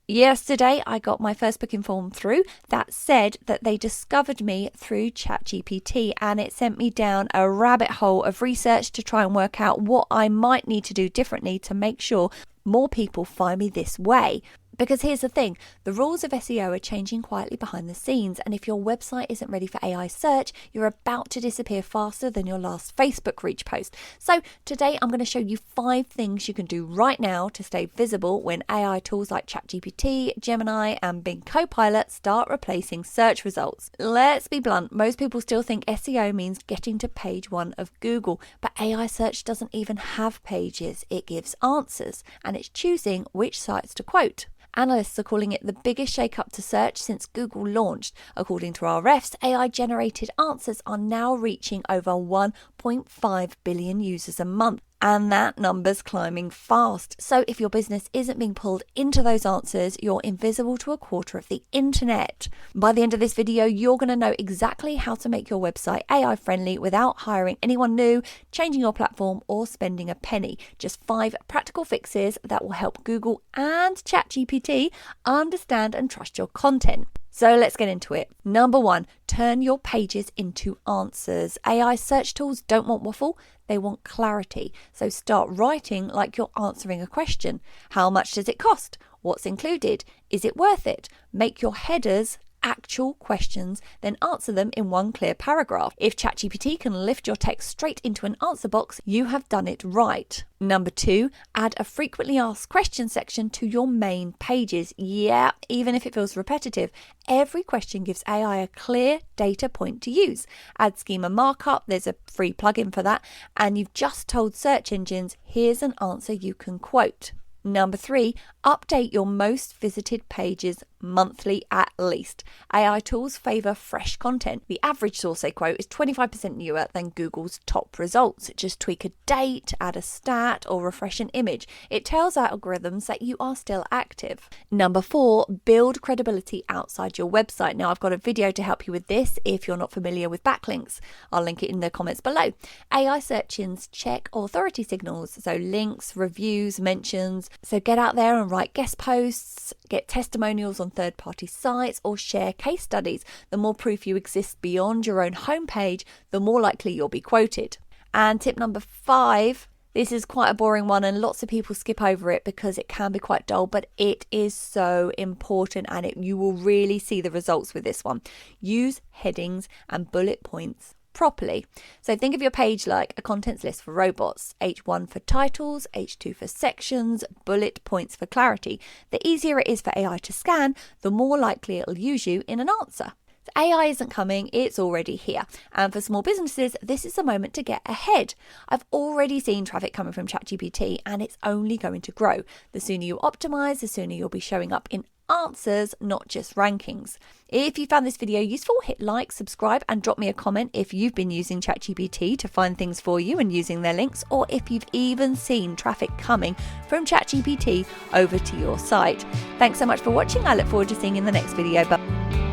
Yesterday, I got my first booking form through that said that they discovered me through ChatGPT, and it sent me down a rabbit hole of research to try and work out what I might need to do differently to make sure more people find me this way. Because here's the thing, the rules of SEO are changing quietly behind the scenes, and if your website isn't ready for AI search, you're about to disappear faster than your last Facebook reach post. So today I'm going to show you 5 things you can do right now to stay visible when AI tools like ChatGPT, Gemini and Bing Copilot start replacing search results. Let's be blunt, most people still think SEO means getting to page 1 of Google, but AI search doesn't even have pages, it gives answers, and it's choosing which sites to quote. Analysts are calling it the biggest shake-up to search since Google launched. According to Ahrefs, AI-generated answers are now reaching over 1.5 billion users a month. And that number's climbing fast. So if your business isn't being pulled into those answers, you're invisible to a quarter of the internet. By the end of this video, you're going to know exactly how to make your website AI friendly without hiring anyone new, changing your platform, or spending a penny. Just 5 practical fixes that will help Google and ChatGPT understand and trust your content. So let's get into it. Number 1, turn your pages into answers. AI search tools don't want waffle, they want clarity. So start writing like you're answering a question. How much does it cost? What's included? Is it worth it? Make your headers actual questions, then answer them in one clear paragraph. If ChatGPT can lift your text straight into an answer box, you have done it right. Number 2, add a frequently asked questions section to your main pages. Yeah, even if it feels repetitive, every question gives AI a clear data point to use. Add schema markup, there's a free plugin for that, and you've just told search engines, here's an answer you can quote. Number 3, update your most visited pages monthly at least. AI tools favour fresh content. The average source they quote is 25% newer than Google's top results. Just tweak a date, add a stat, or refresh an image. It tells algorithms that you are still active. Number 4, build credibility outside your website. Now, I've got a video to help you with this if you're not familiar with backlinks. I'll link it in the comments below. AI search engines check authority signals, so links, reviews, mentions. So get out there and write guest posts, get testimonials on third-party sites, or share case studies. The more proof you exist beyond your own homepage, the more likely you'll be quoted. And tip number 5, this is quite a boring one and lots of people skip over it because it can be quite dull, but it is so important and you will really see the results with this one. Use headings and bullet points properly. So think of your page like a contents list for robots. H1 for titles, H2 for sections, bullet points for clarity. The easier it is for AI to scan, the more likely it'll use you in an answer. So AI isn't coming, it's already here. And for small businesses, this is the moment to get ahead. I've already seen traffic coming from ChatGPT and it's only going to grow. The sooner you optimize, the sooner you'll be showing up in answers, not just rankings. If you found this video useful, hit like, subscribe, and drop me a comment if you've been using ChatGPT to find things for you and using their links, or if you've even seen traffic coming from ChatGPT over to your site. Thanks so much for watching. I look forward to seeing you in the next video. Bye.